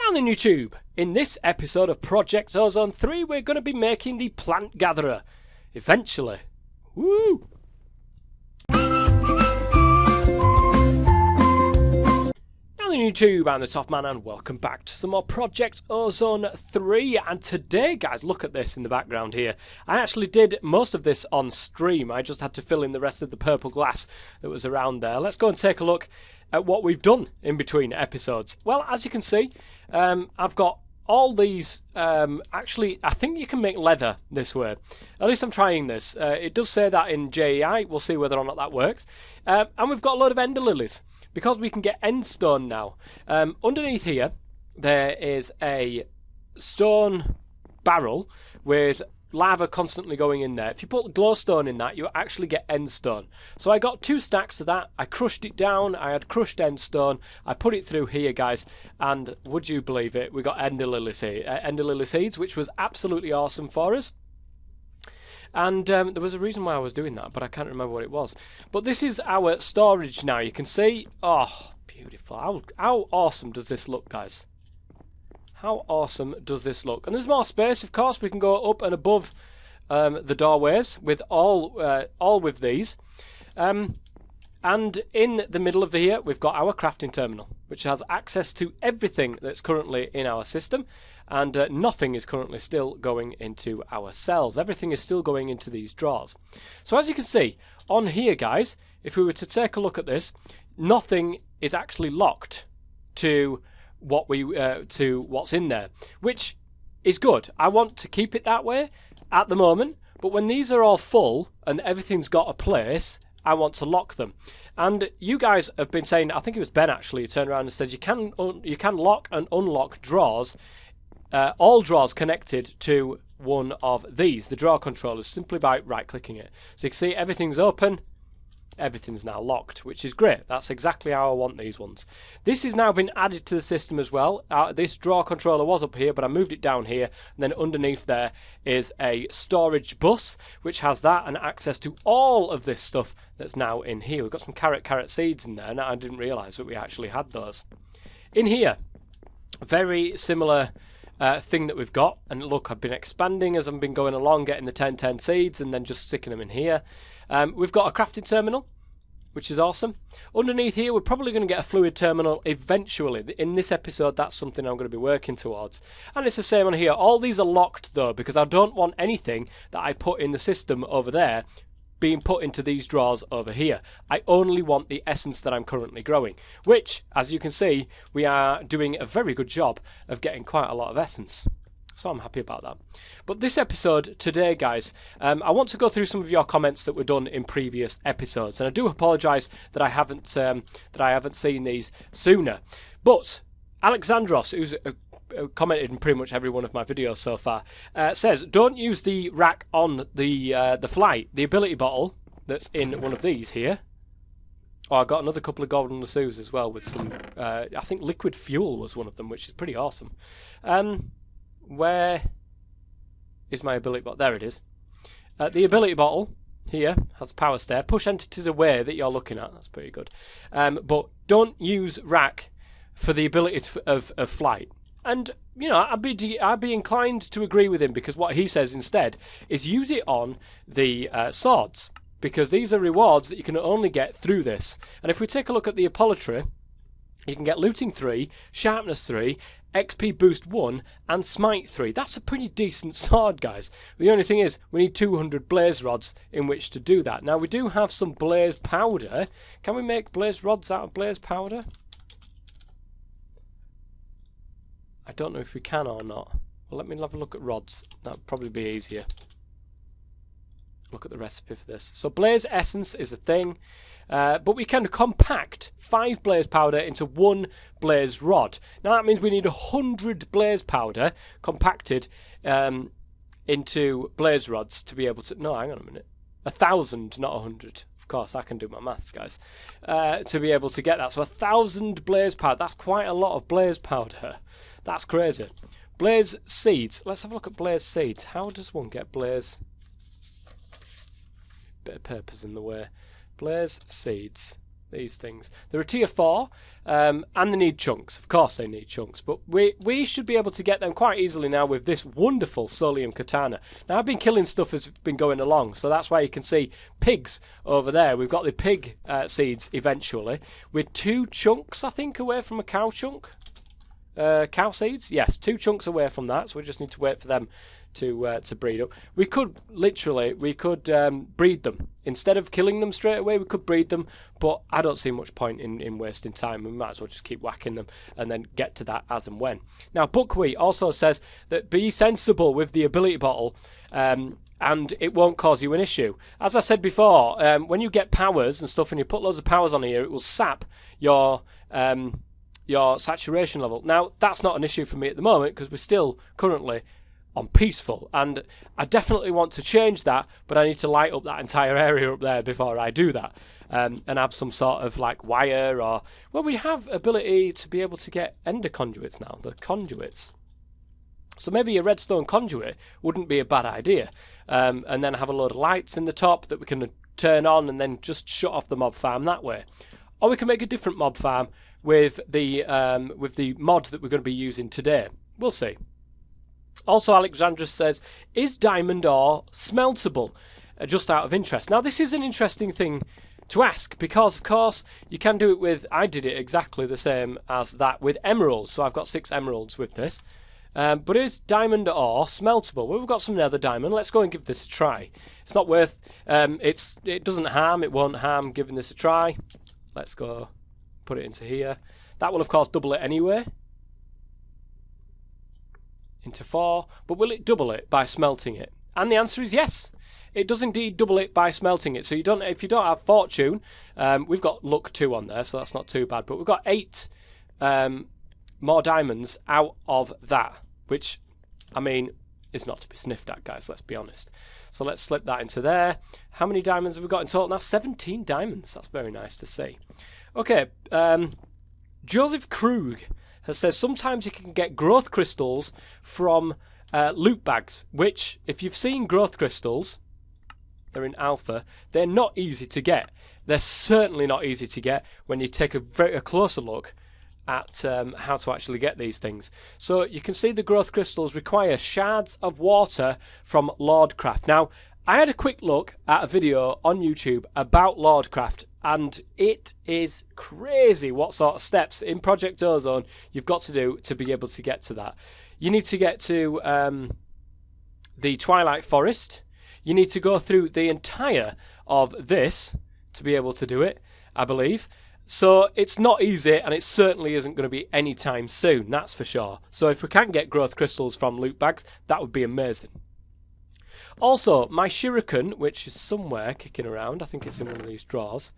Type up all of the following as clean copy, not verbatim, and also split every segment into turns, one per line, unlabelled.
Now then YouTube, in this episode of Project Ozone 3 we're going to be making the plant gatherer. Eventually. Woo! Now then YouTube, I'm the Soft Man and welcome back to some more Project Ozone 3. And today guys, look at this in the background here. I actually did most of this on stream. I just had to fill in the rest of the purple glass that was around there. Let's go and take a look at what we've done in between episodes. Well, as you can see, I've got all these. Actually, I think you can make leather this way. At least I'm trying this. It does say that in JEI. We'll see whether or not that works. And we've got a load of ender lilies because we can get end stone now. Underneath here, there is a stone barrel with lava constantly going in there. If you put glowstone in that, you actually get end stone. So I got 2 stacks of that. I crushed it down. I had crushed end stone. I put it through here, guys, and would you believe it? We got ender lily seeds, which was absolutely awesome for us. And there was a reason why I was doing that, but I can't remember what it was. But this is our storage now. You can see, oh, beautiful. How awesome does this look, guys? How awesome does this look? And there's more space, of course. We can go up and above the doorways with all with these. And in the middle of here, we've got our crafting terminal, which has access to everything that's currently in our system. And nothing is currently still going into our cells. Everything is still going into these drawers. So as you can see, on here, guys, if we were to take a look at this, nothing is actually locked to what's in there, which is good. I want to keep it that way at the moment, but when these are all full and everything's got a place, I want to lock them. And you guys have been saying, I think it was Ben actually who turned around and said you can lock and unlock drawers, all drawers connected to one of these, the drawer controllers, simply by right clicking it. So you can see everything's open. Everything's now locked, which is great. That's exactly how I want these ones. This has now been added to the system as well. This drawer controller was up here, but I moved it down here. And then underneath there is a storage bus, which has that and access to all of this stuff that's now in here. We've got some carrot seeds in there. Now I didn't realise that we actually had those. In here, very similar thing that we've got. And look, I've been expanding as I've been going along, getting the 10 seeds and then just sticking them in here. We've got a crafting terminal, which is awesome. Underneath here, we're probably going to get a fluid terminal eventually. In this episode, that's something I'm going to be working towards. And it's the same on here. All these are locked, though, because I don't want anything that I put in the system over there being put into these drawers over here. I only want the essence that I'm currently growing, which, as you can see, we are doing a very good job of getting quite a lot of essence. So I'm happy about that. But this episode today, guys, I want to go through some of your comments that were done in previous episodes, and I do apologise that I haven't seen these sooner. But Alexandros, who's commented in pretty much every one of my videos so far, says don't use the rack on the flight. The ability bottle that's in one of these here. Oh, I got another couple of golden lassos as well with some. I think liquid fuel was one of them, which is pretty awesome. Where is my ability bottle? There it is. The ability bottle here has a power stair. Push entities away that you're looking at. That's pretty good. But don't use rack for the ability of flight. And, you know, I'd be inclined to agree with him, because what he says instead is use it on the swords, because these are rewards that you can only get through this. And if we take a look at the Apollatry, you can get looting 3, sharpness 3, XP boost 1, and smite 3. That's a pretty decent sword, guys. The only thing is, we need 200 blaze rods in which to do that. Now, we do have some blaze powder. Can we make blaze rods out of blaze powder? I don't know if we can or not. Well, let me have a look at rods. That would probably be easier. Look at the recipe for this. So blaze essence is a thing, but we can compact 5 blaze powder into 1 blaze rod. Now that means we need 100 blaze powder compacted into blaze rods to be able to... No, hang on a minute. 1,000, not 100. Of course, I can do my maths, guys. To be able to get that. So 1,000 blaze powder. That's quite a lot of blaze powder. That's crazy. Blaze seeds. Let's have a look at blaze seeds. How does one get blaze... Bit of purpose in the way. Blaze seeds. These things. They're a tier 4, and they need chunks. Of course they need chunks, but we should be able to get them quite easily now with this wonderful Solium Katana. Now, I've been killing stuff as it's been going along, so that's why you can see pigs over there. We've got the pig seeds eventually. We're 2 chunks, I think, away from a cow chunk. Cow seeds? Yes, 2 chunks away from that, so we just need to wait for them to breed up. We could breed them. Instead of killing them straight away, we could breed them, but I don't see much point in wasting time. We might as well just keep whacking them and then get to that as and when. Now, Buckwheat also says that be sensible with the ability bottle, and it won't cause you an issue. As I said before, when you get powers and stuff and you put loads of powers on here, it will sap your saturation level. Now, that's not an issue for me at the moment because we're still currently on peaceful, and I definitely want to change that, but I need to light up that entire area up there before I do that, and have some sort of like wire, or well, we have ability to be able to get ender conduits now, the conduits, so maybe a redstone conduit wouldn't be a bad idea, and then have a load of lights in the top that we can turn on and then just shut off the mob farm that way. Or we can make a different mob farm with the mod that we're going to be using today. We'll see. Also, Alexandra says, is diamond ore smeltable? Just out of interest. Now, this is an interesting thing to ask because, of course, you can do it with... I did it exactly the same as that with emeralds. So I've got 6 emeralds with this. But is diamond ore smeltable? Well, we've got some nether diamond. Let's go and give this a try. It's not worth... it doesn't harm. It won't harm giving this a try. Let's go put it into here. That will, of course, double it anyway. Into 4, but will it double it by smelting it? And the answer is yes. It does indeed double it by smelting it. So if you don't have fortune, we've got luck 2 on there, so that's not too bad. But we've got 8 more diamonds out of that, which, I mean, is not to be sniffed at, guys. Let's be honest. So let's slip that into there. How many diamonds have we got in total now? 17 diamonds. That's very nice to see. Okay, Joseph Krug says sometimes you can get growth crystals from loot bags, which, if you've seen growth crystals, they're in alpha, they're not easy to get. They're certainly not easy to get when you take a closer look at how to actually get these things. So you can see the growth crystals require shards of water from Lordcraft. Now, I had a quick look at a video on YouTube about Lordcraft, and it is crazy what sort of steps in Project Ozone you've got to do to be able to get to that. You need to get to the Twilight Forest. You need to go through the entire of this to be able to do it, I believe. So it's not easy, and it certainly isn't going to be anytime soon, that's for sure. So if we can get growth crystals from loot bags, that would be amazing. Also, my shuriken, which is somewhere kicking around, I think it's in one of these drawers.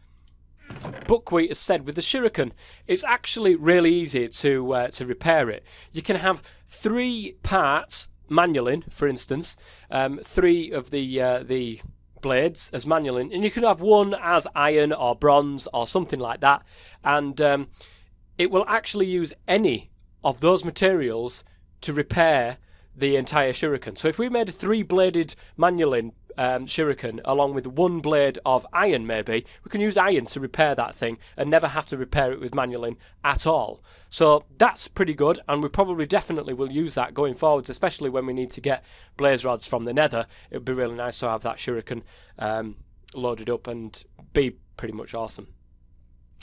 Buckwheat has said with the shuriken, it's actually really easy to repair it. You can have 3 parts manual, for instance, 3 of the blades as manual, and you can have 1 as iron or bronze or something like that, and it will actually use any of those materials to repair the entire shuriken. So if we made a 3-bladed manual shuriken along with 1 blade of iron, maybe we can use iron to repair that thing and never have to repair it with manual at all. So that's pretty good, and we probably definitely will use that going forwards, especially when we need to get blaze rods from the nether. It would be really nice to have that shuriken loaded up and be pretty much awesome.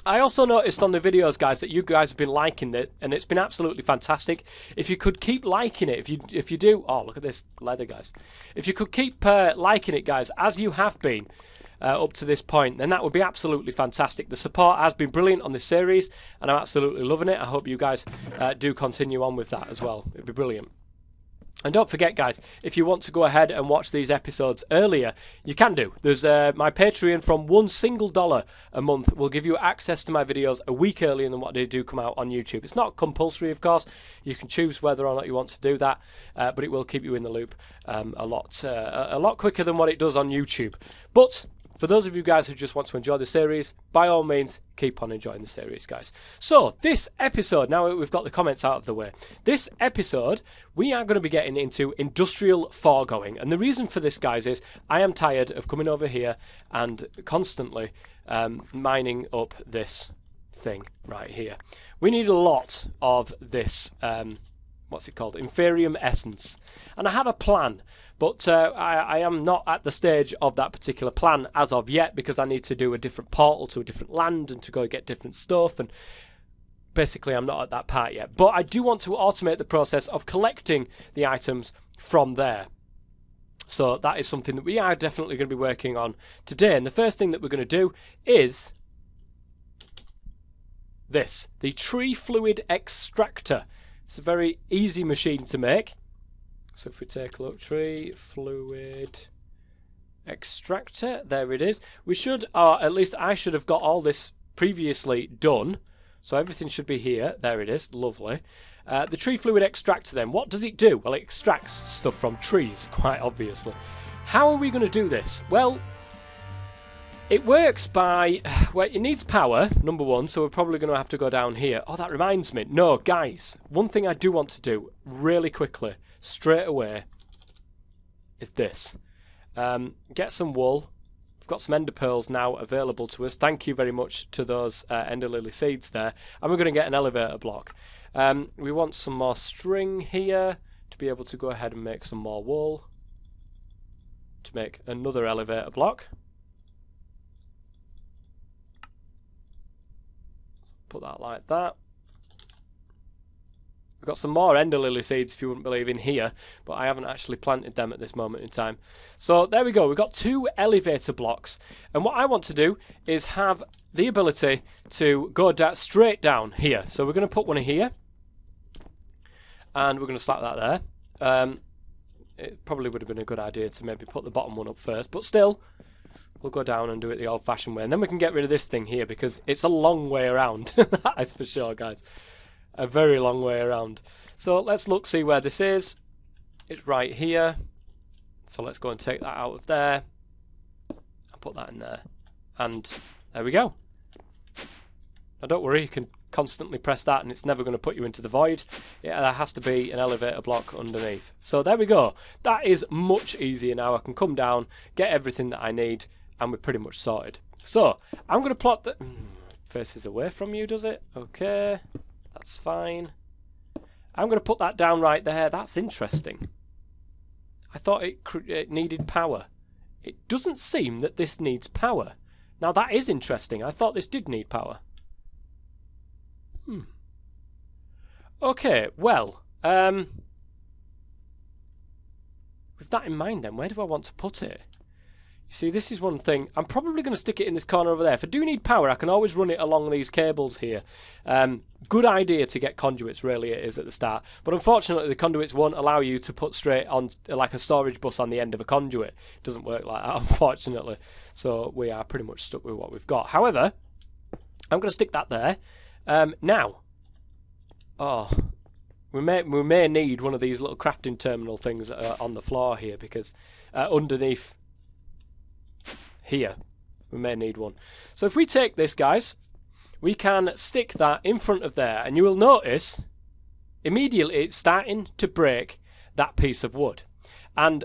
I also noticed on the videos, guys, that you guys have been liking it, and it's been absolutely fantastic. If you could keep liking it, if you do, oh, look at this leather, guys. If you could keep liking it, guys, as you have been up to this point, then that would be absolutely fantastic. The support has been brilliant on this series, and I'm absolutely loving it. I hope you guys do continue on with that as well. It'd be brilliant. And don't forget, guys, if you want to go ahead and watch these episodes earlier, you can do. There's my Patreon from $1 a month will give you access to my videos a week earlier than what they do come out on YouTube. It's not compulsory, of course. You can choose whether or not you want to do that, but it will keep you in the loop a lot quicker than what it does on YouTube. But for those of you guys who just want to enjoy the series, by all means, keep on enjoying the series, guys. So, this episode, now we've got the comments out of the way, this episode, we are going to be getting into industrial foregoing. And the reason for this, guys, is I am tired of coming over here and constantly mining up this thing right here. We need a lot of this, what's it called? Inferium essence. And I have a plan. But I am not at the stage of that particular plan as of yet, because I need to do a different portal to a different land and to go get different stuff, and basically I'm not at that part yet. But I do want to automate the process of collecting the items from there. So that is something that we are definitely going to be working on today. And the first thing that we're going to do is this, the tree fluid extractor. It's a very easy machine to make. So if we take a look, tree fluid extractor, there it is. We should, or at least I should have got all this previously done. So everything should be here. There it is, lovely. The tree fluid extractor then, what does it do? Well, it extracts stuff from trees, quite obviously. How are we going to do this? Well, it works by, well, it needs power, number one, so we're probably going to have to go down here. Oh, that reminds me. No, guys, one thing I do want to do really quickly, straight away, is this. Get some wool. We've got some ender pearls now available to us. Thank you very much to those ender lily seeds there. And we're going to get an elevator block. We want some more string here to be able to go ahead and make some more wool to make another elevator block. Put that like that. We've got some more ender lily seeds, if you wouldn't believe, in here, but I haven't actually planted them at this moment in time. So there we go. We've got 2 elevator blocks, and what I want to do is have the ability to go straight down here. So we're going to put one here, and we're going to slap that there. It probably would have been a good idea to maybe put the bottom one up first, but still, we'll go down and do it the old-fashioned way. And then we can get rid of this thing here, because it's a long way around. That's for sure, guys. A very long way around. So let's look, see where this is. It's right here. So let's go and take that out of there. I'll put that in there. And there we go. Now don't worry, you can constantly press that and it's never going to put you into the void. Yeah, there has to be an elevator block underneath. So there we go. That is much easier now. I can come down, get everything that I need, and we're pretty much sorted. So I'm going to plot the... faces away from you, does it? Okay. That's fine. I'm going to put that down right there. That's interesting. I thought it needed power. It doesn't seem that this needs power. Now that is interesting. I thought this did need power. Okay, well, with that in mind then, where do I want to put it? You see, this is one thing. I'm probably going to stick it in this corner over there. If I do need power, I can always run it along these cables here. Good idea to get conduits, really, it is at the start. But unfortunately, the conduits won't allow you to put straight on, like a storage bus on the end of a conduit. It doesn't work like that, unfortunately. So we are pretty much stuck with what we've got. However, I'm going to stick that there. Now, we may need one of these little crafting terminal things on the floor here, because underneath here we may need one. So if we take this, guys, we can stick that in front of there, and you will notice immediately it's starting to break that piece of wood, and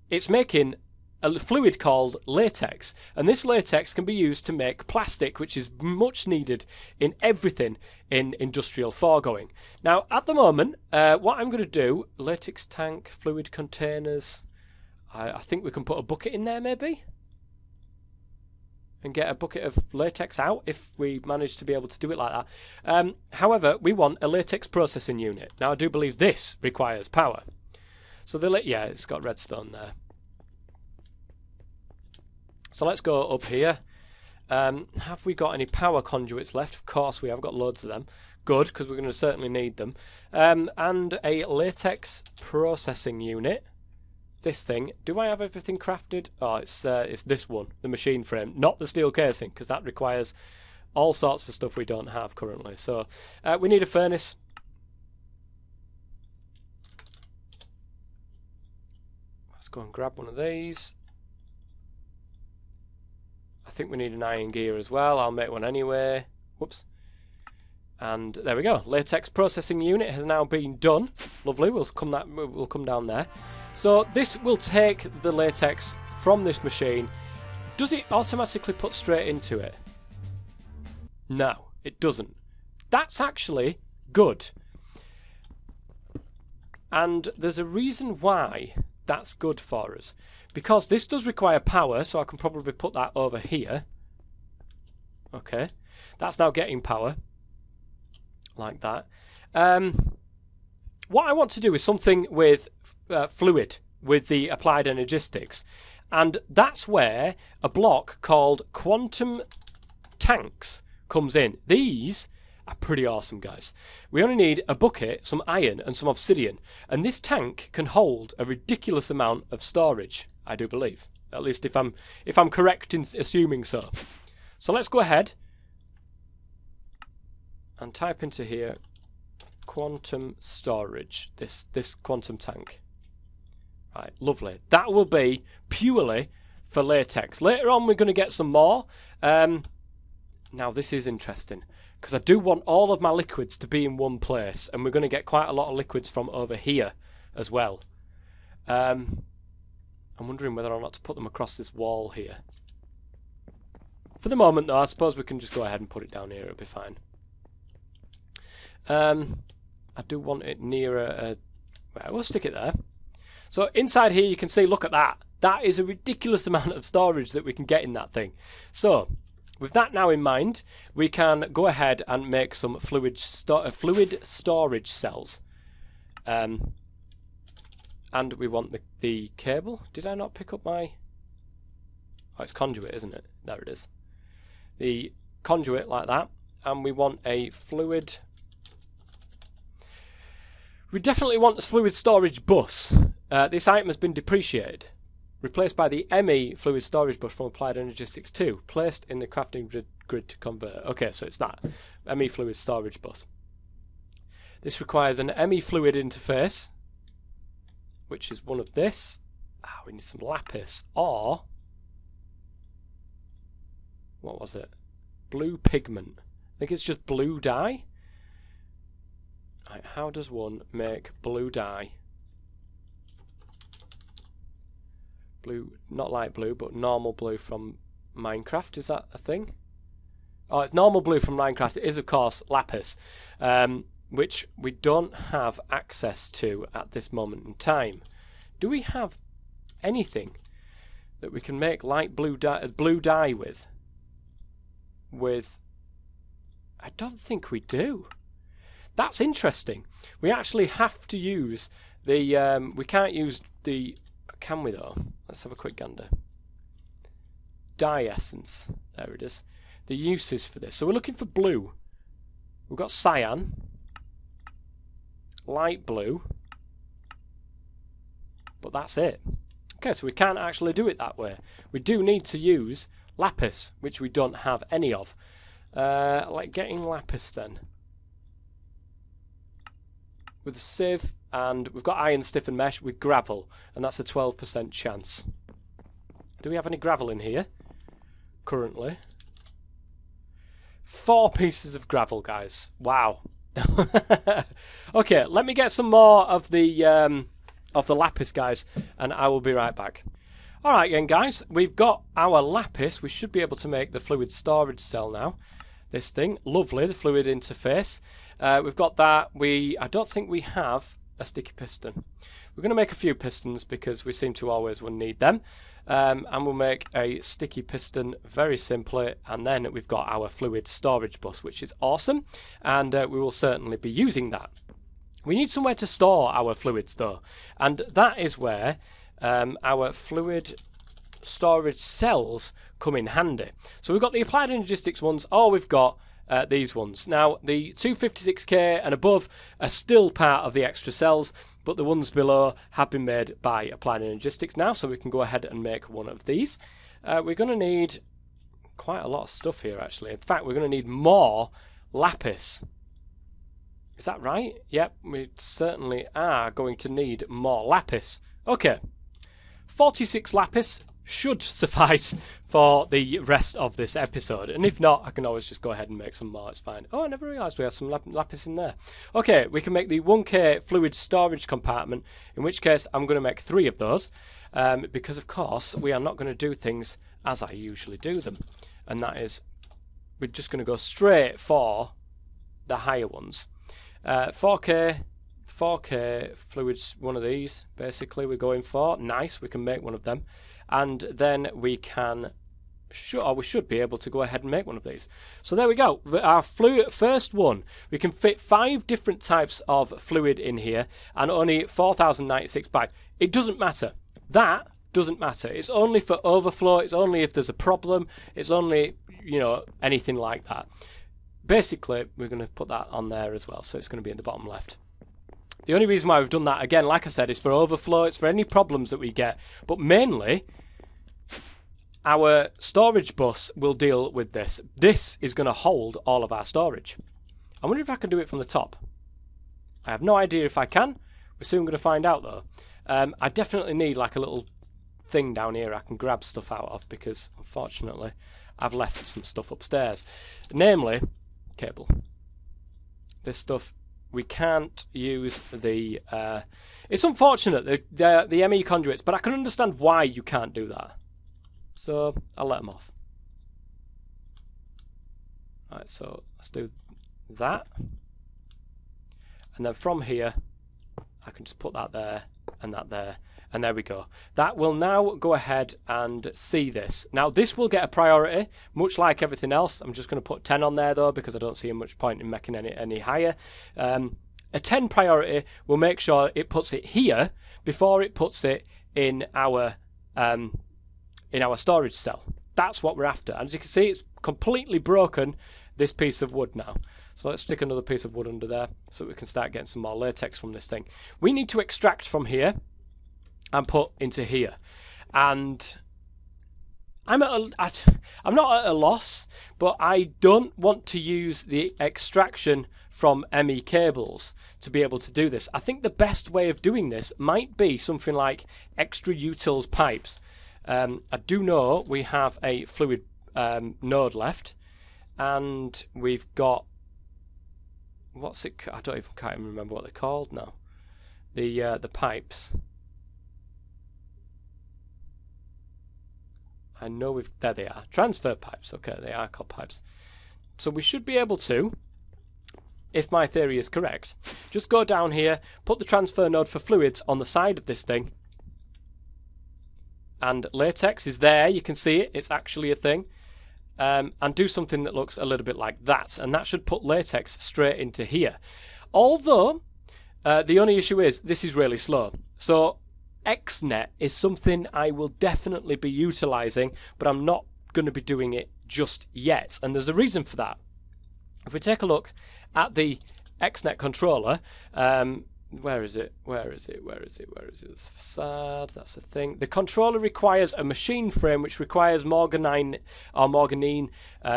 it's making a fluid called latex, and this latex can be used to make plastic, which is much needed in everything in industrial foregoing. Now at the moment, what I'm going to do, latex tank, fluid containers, I think we can put a bucket in there maybe, and get a bucket of latex out if we manage to be able to do it like that. However, we want a latex processing unit. Now I do believe this requires power. So yeah, it's got redstone there. So let's go up here. Have we got any power conduits left? Of course we have got loads of them. Good, because we're going to certainly need them. And a latex processing unit. This thing, do I have everything crafted? Oh, it's this one, the machine frame, not the steel casing, because that requires all sorts of stuff we don't have currently. So we need a furnace. Let's go and grab one of these. think we need an iron gear as well. I'll make one anyway. Whoops. And there we go. Latex processing unit has now been done. Lovely. We'll come down there. So this will take the latex from this machine. Does it automatically put straight into it? No, it doesn't. That's actually good. And there's a reason why that's good for us. Because this does require power, so I can probably put that over here. Okay. That's now getting power. Like that. What I want to do is something with fluid, with the applied energistics. And that's where a block called quantum tanks comes in. These are pretty awesome, guys. We only need a bucket, some iron and some obsidian. And this tank can hold a ridiculous amount of storage, I do believe. At least if I'm correct in assuming so. So let's go ahead and type into here quantum storage, this quantum tank. Right, lovely. That will be purely for latex. Later on we're going to get some more. Now this is interesting, because I do want all of my liquids to be in one place, and we're going to get quite a lot of liquids from over here as well. I'm wondering whether or not to put them across this wall here. For the moment though, I suppose we can just go ahead and put it down here, it'll be fine. I do want it nearer well, we'll stick it there. So inside here you can see, look at that. That is a ridiculous amount of storage that we can get in that thing. So with that now in mind, we can go ahead and make some fluid storage cells. And we want the cable. Did I not pick up my... Oh, it's conduit, isn't it? There it is. The conduit like that. And we want a fluid... We definitely want a fluid storage bus. This item has been depreciated. Replaced by the ME fluid storage bus from Applied Energistics 2. Placed in the crafting grid to convert. Okay, so it's that. ME fluid storage bus. This requires an ME fluid interface, which is one of this. Ah, we need some lapis. Or... what was it? Blue pigment. I think it's just blue dye. Right, how does one make blue dye? Blue, not light blue, but normal blue from Minecraft. Is that a thing? Oh, normal blue from Minecraft is, of course, lapis, which we don't have access to at this moment in time. Do we have anything that we can make light blue dye with? I don't think we do. That's interesting. We actually have to use the... we can't use the... Can we though? Let's have a quick gander. Dye essence. There it is. The uses for this. So we're looking for blue. We've got cyan. Light blue. But that's it. Okay, so we can't actually do it that way. We do need to use lapis, which we don't have any of. Like getting lapis then. With a sieve, and we've got iron stiffened mesh with gravel, and that's a 12% chance. Do we have any gravel in here? Currently. 4 pieces of gravel, guys. Wow. Okay, let me get some more of the lapis, guys, and I will be right back. Alright again, guys, we've got our lapis. We should be able to make the fluid storage cell now. This thing, lovely, the fluid interface. We've got that. I don't think we have a sticky piston. We're going to make a few pistons because we seem to always need them. And we'll make a sticky piston very simply. And then we've got our fluid storage bus, which is awesome. And we will certainly be using that. We need somewhere to store our fluids though. And that is where our fluid storage cells come in handy. So we've got the Applied Energistics ones, or we've got these ones. Now the 256k and above are still part of the extra cells, but the ones below have been made by Applied Energistics now, so we can go ahead and make one of these. We're going to need quite a lot of stuff here actually. In fact, we're going to need more lapis. Is that right? Yep, we certainly are going to need more lapis. Okay, 46 lapis should suffice for the rest of this episode. And if not, I can always just go ahead and make some more. It's fine. Oh, I never realised we had some lapis in there. Okay, we can make the 1K fluid storage compartment, in which case I'm going to make 3 of those. Because, of course, we are not going to do things as I usually do them. And that is, we're just going to go straight for the higher ones. 4K fluids, one of these, basically, we're going for. Nice, we can make one of them. And then we can, we should be able to go ahead and make one of these. So there we go. Our first one, we can fit 5 different types of fluid in here and only 4,096 bytes. It doesn't matter. That doesn't matter. It's only for overflow. It's only if there's a problem. It's only, you know, anything like that. Basically, we're going to put that on there as well. So it's going to be in the bottom left. The only reason why we've done that, again, like I said, is for overflow. It's for any problems that we get. But mainly, our storage bus will deal with this. This is going to hold all of our storage. I wonder if I can do it from the top. I have no idea if I can. We're soon going to find out, though. I definitely need like a little thing down here I can grab stuff out of, because, unfortunately, I've left some stuff upstairs. Namely, cable. This stuff... We can't use the... it's unfortunate, the ME conduits, but I can understand why you can't do that. So, I'll let them off. Right, so let's do that. And then from here, I can just put that there, and there we go. That will now go ahead and see this. Now, this will get a priority, much like everything else. I'm just going to put 10 on there, though, because I don't see much point in making any higher. A 10 priority will make sure it puts it here before it puts it in our storage cell. That's what we're after. And as you can see, it's completely broken this piece of wood now. So let's stick another piece of wood under there so we can start getting some more latex from this thing. We need to extract from here and put into here, and I'm not at a loss, but I don't want to use the extraction from ME cables to be able to do this. I think the best way of doing this might be something like extra utils pipes. I do know we have a fluid node left, and we've got, what's it? I don't even can't even remember what they're called now. The pipes. I know there they are. Transfer pipes. Okay, they are called pipes. So we should be able to, if my theory is correct, just go down here, put the transfer node for fluids on the side of this thing. And latex is there. You can see it. It's actually a thing. And do something that looks a little bit like that. And that should put latex straight into here. Although, the only issue is this is really slow. So XNet is something I will definitely be utilising, but I'm not going to be doing it just yet. And there's a reason for that. If we take a look at the XNet controller, where is it? That's the facade, that's the thing. The controller requires a machine frame which requires Morganine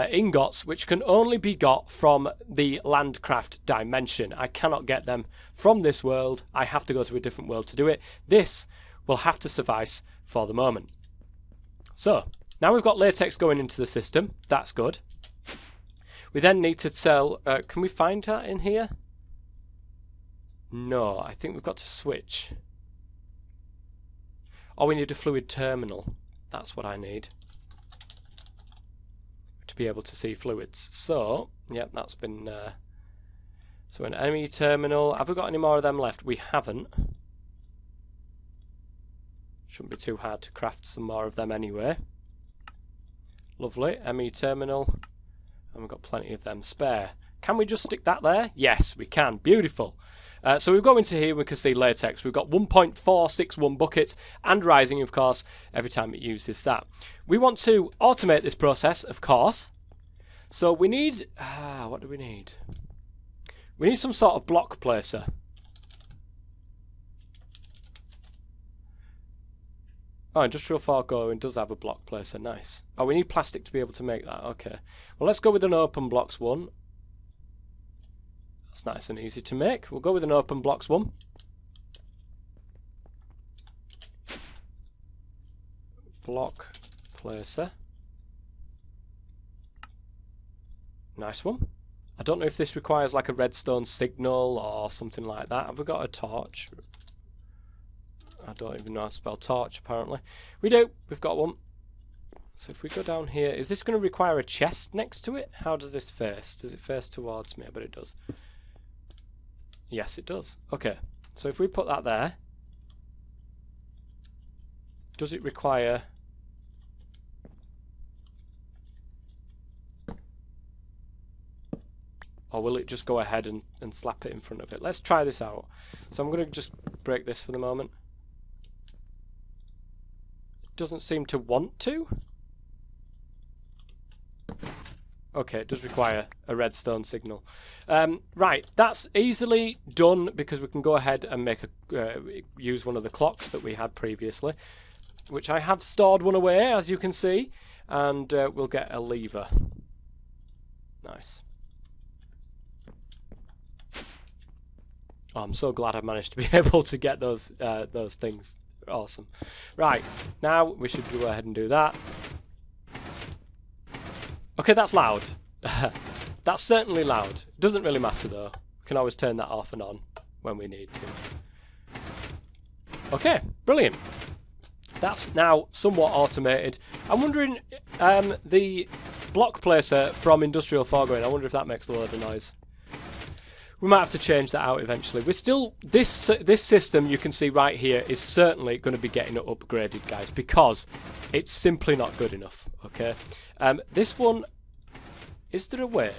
ingots, which can only be got from the Landcraft dimension. I cannot get them from this world. I have to go to a different world to do it. This will have to suffice for the moment. So, now we've got latex going into the system. That's good. We then need to sell... can we find that in here? No, I think we've got to switch. Oh, we need a fluid terminal. That's what I need to be able to see fluids. So, yep, that's been... so an ME terminal. Have we got any more of them left? We haven't. Shouldn't be too hard to craft some more of them anyway. Lovely. ME terminal. And we've got plenty of them spare. Can we just stick that there? Yes, we can. Beautiful. So we go into here, we can see latex. We've got 1.461 buckets and rising, of course, every time it uses that. We want to automate this process, of course. So we need... what do we need? We need some sort of block placer. Oh, Industrial 4 does have a block placer. Nice. Oh, we need plastic to be able to make that. Okay. Well, let's go with an open blocks one. That's nice and easy to make. We'll go with an open blocks one. block placer. Nice one. I don't know if this requires like a redstone signal or something like that. Have we got a torch? I don't even know how to spell torch, apparently. We do. We've got one. So if we go down here, is this going to require a chest next to it? How does this face? Does it face towards me? I bet it does. Yes, it does. Okay. So if we put that there, does it require... or will it just go ahead and slap it in front of it? Let's try this out. So I'm going to just break this for the moment. It doesn't seem to want to. Okay, it does require a redstone signal. Right, that's easily done because we can go ahead and make use one of the clocks that we had previously, which I have stored one away, as you can see, and we'll get a lever. Nice. Oh, I'm so glad I managed to be able to get those things. Awesome. Right, now we should go ahead and do that. Okay, that's loud. That's certainly loud. Doesn't really matter though. We can always turn that off and on when we need to. Okay, brilliant. That's now somewhat automated. I'm wondering, the block placer from Industrial Foregoing, I wonder if that makes a load of noise. We might have to change that out eventually. We're still, this system you can see right here is certainly going to be getting upgraded, guys, because it's simply not good enough. Okay, this one, is there a way?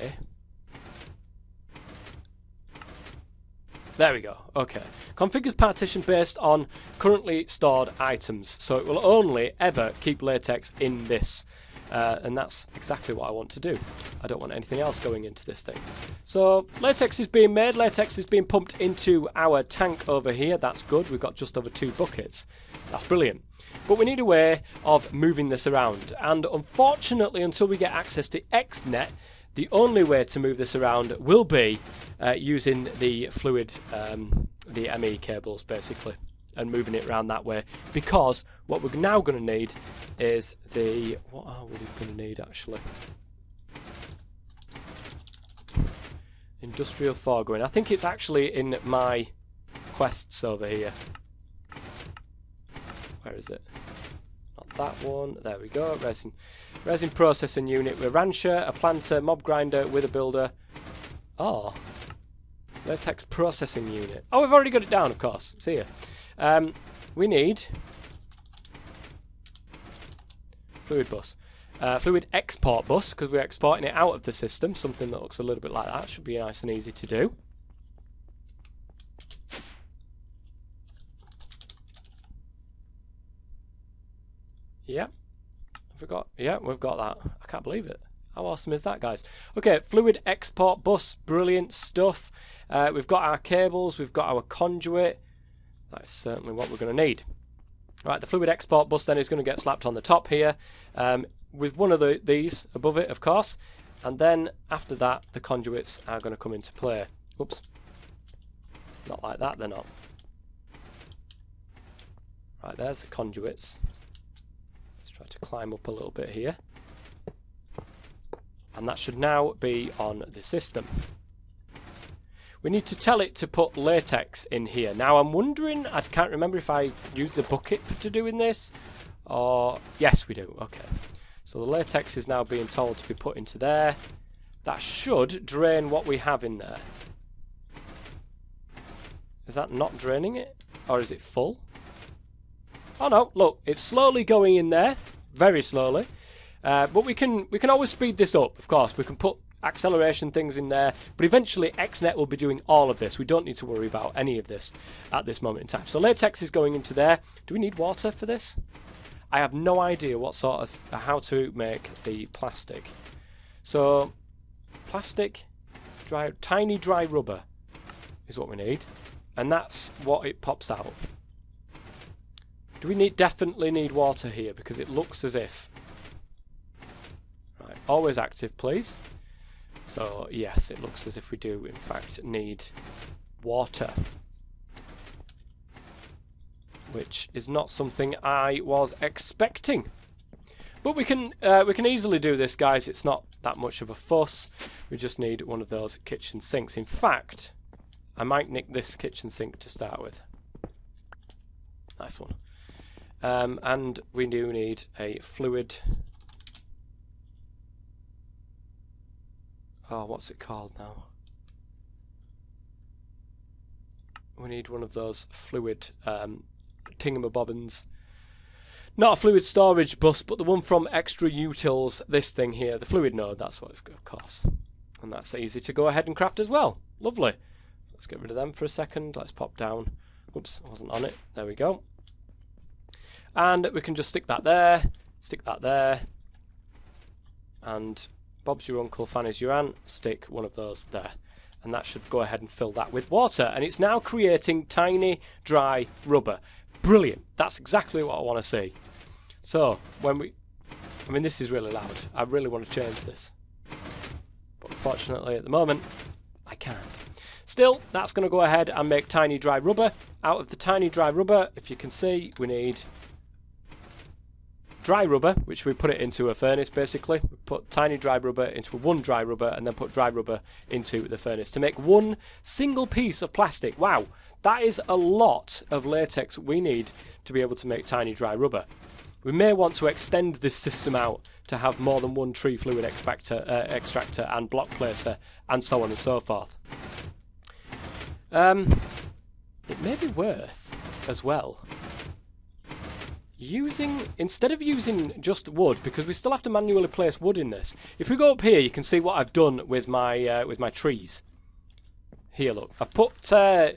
There we go. Okay, configures partition based on currently stored items, so it will only ever keep latex in this. And that's exactly what I want to do. I don't want anything else going into this thing. So latex is being made, latex is being pumped into our tank over here. That's good, we've got just over 2 buckets. That's brilliant. But we need a way of moving this around, and unfortunately until we get access to XNet, the only way to move this around will be using the fluid, the ME cables basically, and moving it around that way, because what we're now going to need is the... what are we going to need actually? Industrial Foregoing. I think it's actually in my quests over here. Where is it? Not that one. There we go. Resin processing unit with rancher, a planter, mob grinder, with a builder. Oh. Latex processing unit. Oh, we've already got it down, of course. See ya. We need fluid bus, fluid export bus, because we're exporting it out of the system. Something that looks a little bit like that should be nice and easy to do. Yeah, we've got that. I can't believe it. How awesome is that, guys? Okay, fluid export bus, brilliant stuff. We've got our cables, we've got our conduit. That is certainly what we're going to need. Right, the fluid export bus then is going to get slapped on the top here, with one of these above it, of course. And then after that, the conduits are going to come into play. Oops. Not like that, they're not. Right, there's the conduits. Let's try to climb up a little bit here. And that should now be on the system. We need to tell it to put latex in here. Now I'm wondering, I can't remember if I use the bucket to doing this, or yes we do. Okay, so the latex is now being told to be put into there. That should drain what we have in there. Is that not draining it, or is it full? Oh no, look, it's slowly going in there, very slowly. But we can always speed this up, of course. We can put acceleration things in there, but eventually XNet will be doing all of this. We don't need to worry about any of this at this moment in time. So latex is going into there. Do we need water for this? I have no idea what sort of how to make the plastic. So plastic, tiny dry rubber is what we need, and that's what it pops out. Do we definitely need water here, because it looks as if... Right, always active please. So yes, it looks as if we do in fact need water. which is not something I was expecting. But we can easily do this, guys. It's not that much of a fuss. We just need one of those kitchen sinks. In fact, I might nick this kitchen sink to start with. Nice one. And we do need a fluid. Oh, what's it called now? We need one of those fluid thingamabobbins. Not a fluid storage bus, but the one from Extra Utils, this thing here, the fluid node, that's what we've got, of course. And that's easy to go ahead and craft as well. Lovely. Let's get rid of them for a second. Let's pop down. Whoops, I wasn't on it. There we go. And we can just stick that there, and Bob's your uncle, Fanny's your aunt, stick one of those there. And that should go ahead and fill that with water. And it's now creating tiny, dry rubber. Brilliant. That's exactly what I want to see. So, I mean, this is really loud. I really want to change this. But unfortunately, at the moment, I can't. Still, that's going to go ahead and make tiny, dry rubber. Out of the tiny, dry rubber, if you can see, we need dry rubber, which we put it into a furnace, basically. We put tiny dry rubber into one dry rubber, and then put dry rubber into the furnace to make one single piece of plastic. Wow. That is a lot of latex we need to be able to make tiny dry rubber. We may want to extend this system out to have more than one tree fluid extractor and block placer and so on and so forth. It may be worth as well instead of using just wood, because we still have to manually place wood in this. If we go up here, you can see what I've done with my trees. Here, look, I've put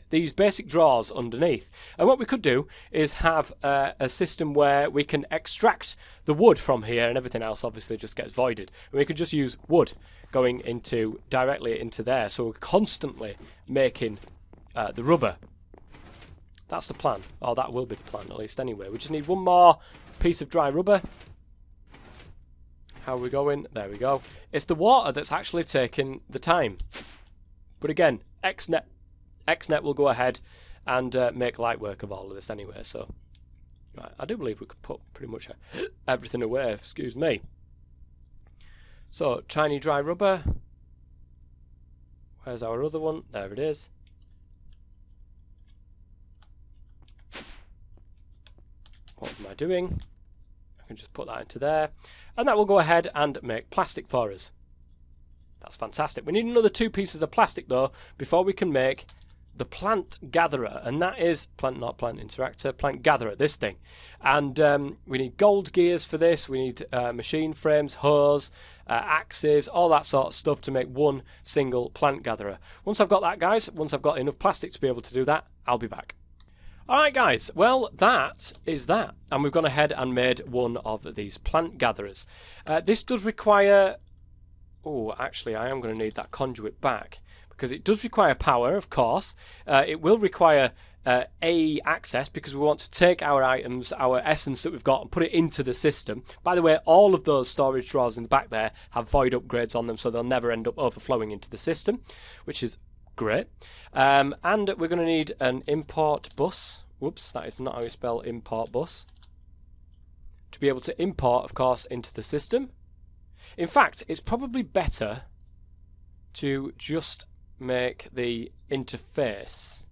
these basic drawers underneath. And what we could do is have a system where we can extract the wood from here, and everything else obviously just gets voided. And we could just use wood going directly into there. So we're constantly making the rubber. That's the plan. Or that will be the plan, at least anyway. We just need one more piece of dry rubber. How are we going? There we go. It's the water that's actually taking the time. But again, XNet will go ahead and make light work of all of this anyway. So right, I do believe we could put pretty much everything away. Excuse me. So tiny dry rubber. Where's our other one? There it is. What am I doing? I can just put that into there, and that will go ahead and make plastic for us. That's fantastic. We need another 2 pieces of plastic though before we can make the plant gatherer, and that is plant gatherer, this thing. And we need gold gears for this. We need machine frames, hose, axes, all that sort of stuff to make one single plant gatherer. Once I've got that, guys, once I've got enough plastic to be able to do that, I'll be back. Alright guys, well that is that, and we've gone ahead and made one of these plant gatherers. This does require... Oh, actually, I am going to need that conduit back, because it does require power, of course. It will require A access, because we want to take our items, our essence that we've got, and put it into the system. By the way, all of those storage drawers in the back there have void upgrades on them, so they'll never end up overflowing into the system, which is great. And we're going to need an import bus. Whoops, that is not how you spell import bus. To be able to import, of course, into the system. In fact, it's probably better to just make the interface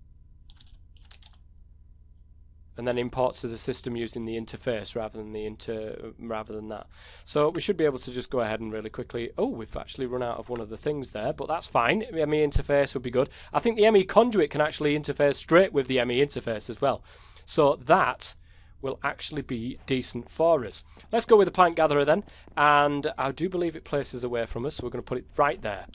and then import to the system using the interface rather than that. So we should be able to just go ahead and really quickly... Oh, we've actually run out of one of the things there, but that's fine. ME interface would be good. I think the ME conduit can actually interface straight with the ME interface as well. So that will actually be decent for us. Let's go with the plant gatherer then, and I do believe it places away from us, so we're going to put it right there.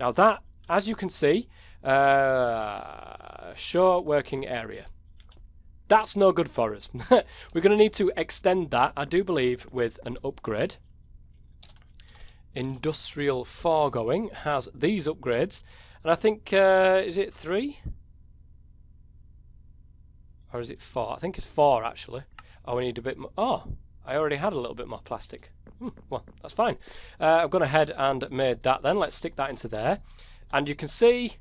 Now that, as you can see, show working area. That's no good for us. We're going to need to extend that, I do believe, with an upgrade. Industrial foregoing has these upgrades, and I think, is it 3? Or is it 4? I think it's 4 actually. Oh, we need a bit more. Oh, I already had a little bit more plastic. Well, that's fine. I've gone ahead and made that then. Let's stick that into there. And you can see,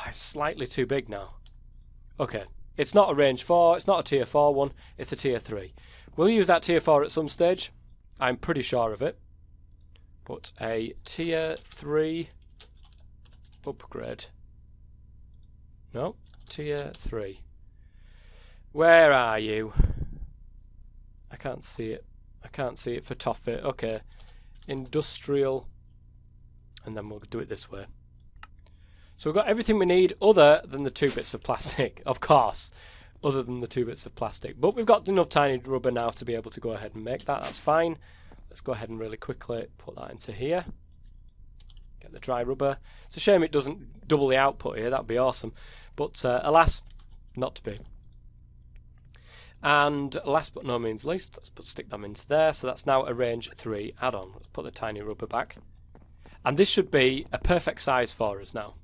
it's slightly too big now. Okay, It's not a range 4, it's not a tier 4 one, it's a tier 3. We'll use that tier 4 at some stage. I'm pretty sure of it. But a tier 3 upgrade. No, tier 3. Where are you? I can't see it. I can't see it for Toffee. Okay. Industrial. And then we'll do it this way. So we've got everything we need other than the 2 bits of plastic. Of course. Other than the 2 bits of plastic. But we've got enough tiny rubber now to be able to go ahead and make that. That's fine. Let's go ahead and really quickly put that into here. Get the dry rubber. It's a shame it doesn't double the output here. That would be awesome. But alas, not to be. And last but no means least, let's stick them into there. So that's now a range 3 add-on. Let's put the tiny rubber back. And this should be a perfect size for us now.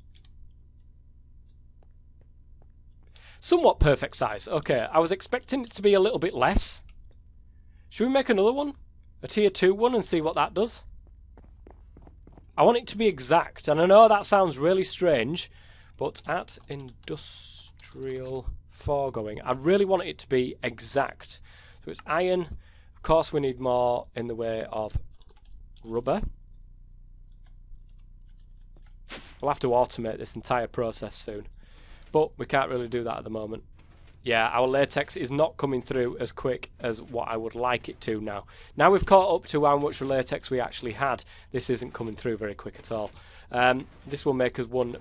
Somewhat perfect size. Okay, I was expecting it to be a little bit less. Should we make another one? A tier 2 one and see what that does? I want it to be exact. And I know that sounds really strange, but at industrial foregoing, I really want it to be exact. So it's iron. Of course, we need more in the way of rubber. We'll have to automate this entire process soon. But we can't really do that at the moment. Yeah, our latex is not coming through as quick as what I would like it to now. Now we've caught up to how much latex we actually had. This isn't coming through very quick at all. This will make us one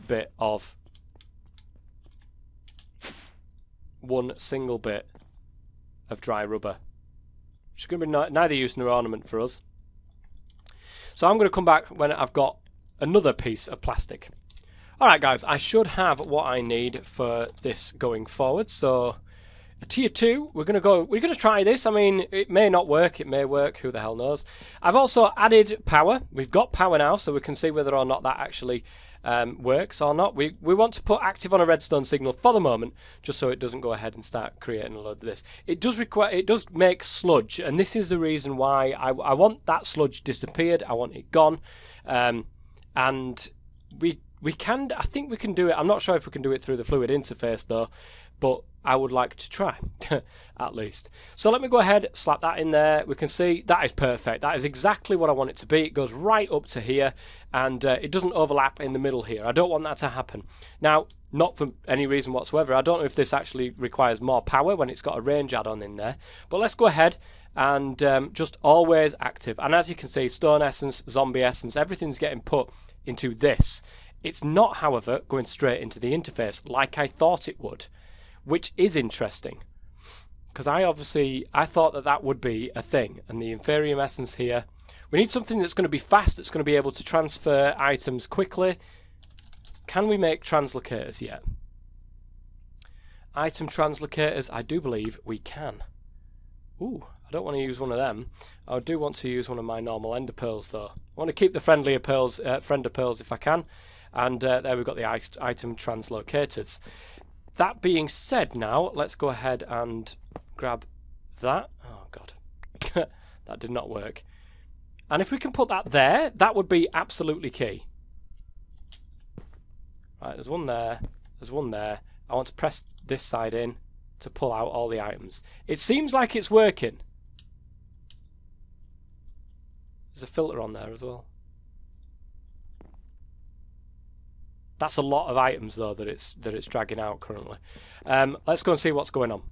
single bit of dry rubber. Which is going to be neither use nor ornament for us. So I'm going to come back when I've got another piece of plastic. Alright guys, I should have what I need for this going forward. So a tier 2, we're gonna try this. I mean, it may not work, it may work, who the hell knows. I've also added power. We've got power now, so we can see whether or not that actually works or not. We want to put active on a redstone signal for the moment, just so it doesn't go ahead and start creating a load of this. It does make sludge, and this is the reason why I want that sludge disappeared. I want it gone. And I think we can do it. I'm not sure if we can do it through the fluid interface though, but I would like to try, at least. So let me go ahead, slap that in there. We can see that is perfect. That is exactly what I want it to be. It goes right up to here, and it doesn't overlap in the middle here. I don't want that to happen. Now, not for any reason whatsoever. I don't know if this actually requires more power when it's got a range add-on in there, but let's go ahead and just always active. And as you can see, stone essence, zombie essence, everything's getting put into this. It's not, however, going straight into the interface like I thought it would, which is interesting. Because I thought that would be a thing. And the Inferium essence here, we need something that's going to be fast, that's going to be able to transfer items quickly. Can we make translocators yet? Item translocators, I do believe we can. Ooh, I don't want to use one of them. I do want to use one of my normal ender pearls though. I want to keep the friendlier pearls, friender pearls if I can. And there we've got the item translocators. That being said now, let's go ahead and grab that. Oh god, that did not work. And if we can put that there, that would be absolutely key. Right, there's one there, there's one there. I want to press this side in to pull out all the items. It seems like it's working. There's a filter on there as well. That's a lot of items though that it's dragging out currently. Let's go and see what's going on.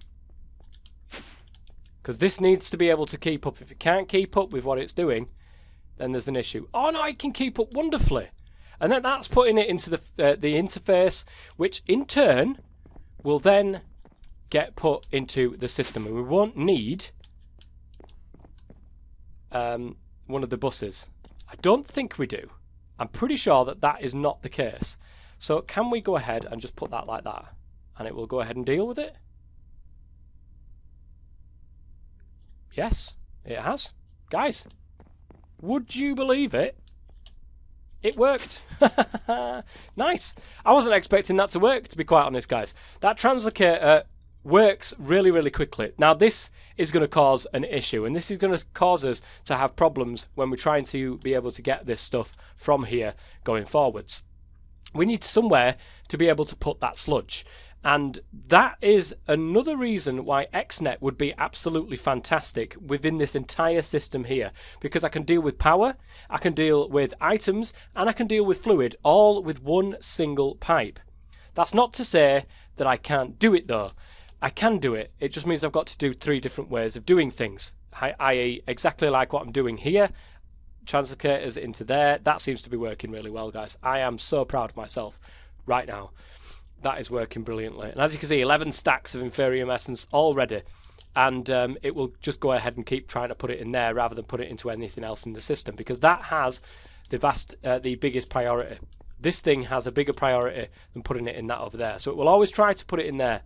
Because this needs to be able to keep up. If it can't keep up with what it's doing, then there's an issue. Oh no, it can keep up wonderfully. And then that's putting it into the interface, which in turn will then get put into the system. And we won't need one of the buses. I don't think we do. I'm pretty sure that that is not the case. So can we go ahead and just put that like that? And it will go ahead and deal with it? Yes, it has. Guys, would you believe it? It worked. Nice. I wasn't expecting that to work, to be quite honest, guys. That translocator works really, really quickly. Now, this is going to cause an issue, and this is going to cause us to have problems when we're trying to be able to get this stuff from here going forwards. We need somewhere to be able to put that sludge. And that is another reason why XNet would be absolutely fantastic within this entire system here, because I can deal with power, I can deal with items, and I can deal with fluid, all with one single pipe. That's not to say that I can't do it though. I can do it. It just means I've got to do 3 different ways of doing things, i.e. exactly like what I'm doing here. Translocators into there. That seems to be working really well, guys. I am so proud of myself right now. That is working brilliantly. And as you can see, 11 stacks of Inferium Essence already. And it will just go ahead and keep trying to put it in there rather than put it into anything else in the system, because that has the biggest priority. This thing has a bigger priority than putting it in that over there. So it will always try to put it in there,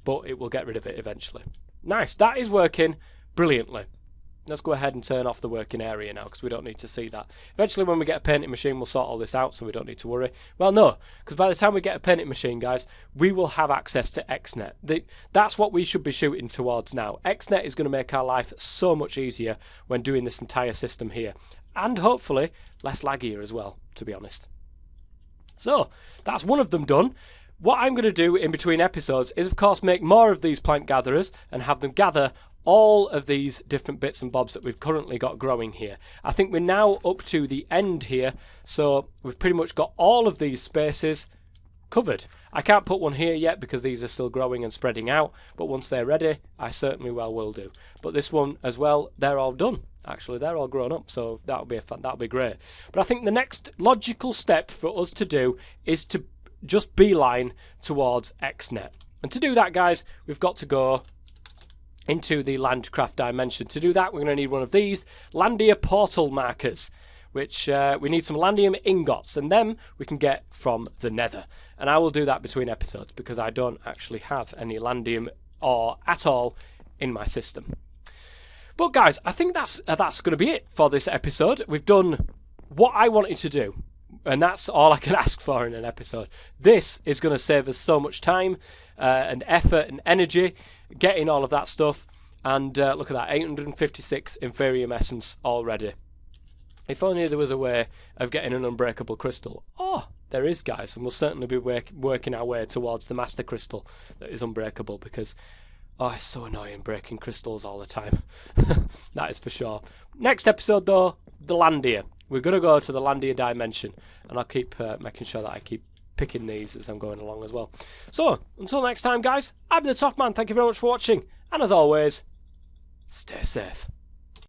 but it will get rid of it eventually. Nice. That is working brilliantly. Let's go ahead and turn off the working area now, because we don't need to see that. Eventually, when we get a painting machine, we'll sort all this out, so we don't need to worry. Well, no, because by the time we get a painting machine, guys, we will have access to XNet. That's what we should be shooting towards now. XNet is going to make our life so much easier when doing this entire system here. And hopefully, less laggier as well, to be honest. So, that's one of them done. What I'm going to do in between episodes is, of course, make more of these plant gatherers and have them gather all of these different bits and bobs that we've currently got growing here. I think we're now up to the end here, so we've pretty much got all of these spaces covered. I can't put one here yet because these are still growing and spreading out, but once they're ready, I certainly well will do. But this one as well, they're all done. Actually, they're all grown up, so that'll be great. But I think the next logical step for us to do is to just beeline towards XNet. And to do that, guys, we've got to go into the Landcraft dimension. To do that, we're going to need one of these Landia portal markers, which we need some Landium ingots, and them we can get from the Nether. And I will do that between episodes, because I don't actually have any Landium ore at all in my system. But guys, I think that's going to be it for this episode. We've done what I wanted to do, and that's all I can ask for in an episode. This is going to save us so much time and effort and energy getting all of that stuff. And look at that, 856 Inferium Essence already. If only there was a way of getting an unbreakable crystal. Oh, there is, guys, and we'll certainly be working our way towards the Master Crystal that is unbreakable, because oh, it's so annoying breaking crystals all the time. That is for sure. Next episode, though, the Landia. We're going to go to the Landia dimension, and I'll keep making sure that I keep picking these as I'm going along as well. So, until next time, guys, I'm the Toff Man. Thank you very much for watching, and as always, stay safe.